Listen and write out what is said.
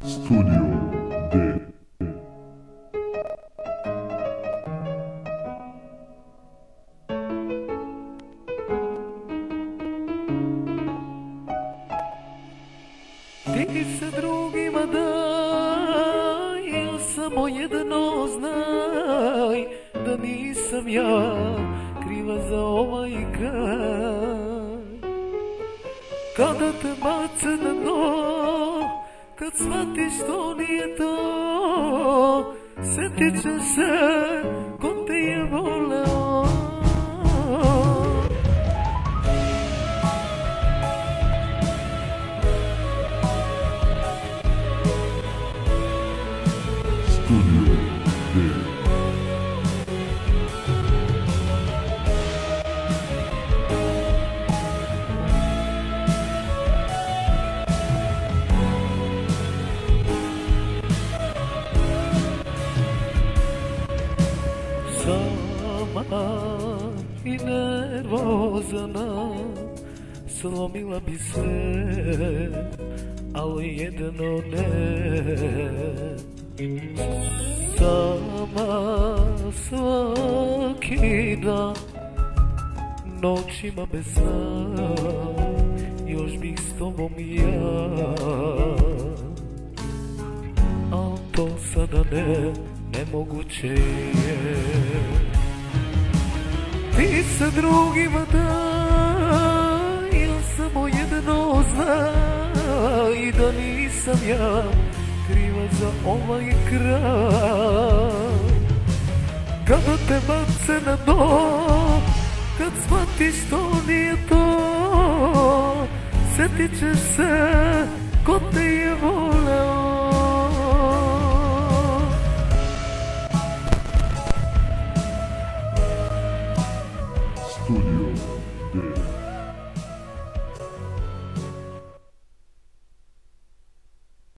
Studio D. Ti se drugima daj, il samo jedno znaj, da nisam ja kriva za ovaj kraj. Kada te bace na dno, kad shvatiš to nije to, setit ćeš se ko te je voleo. Studio D. Sama i nervozana, slomila bi sve, ali jedno ne. Sama svaki dan, noćima bez sna, još bih s tobom ja. Al to sada nemoguće je. Ti se drugima daj, il samo jedno znaj, da nisam ja kriva za ovaj kraj. Kada te bace na dno, kad shvatiš to nije to, setit ćeš se ko te je voleo. Studio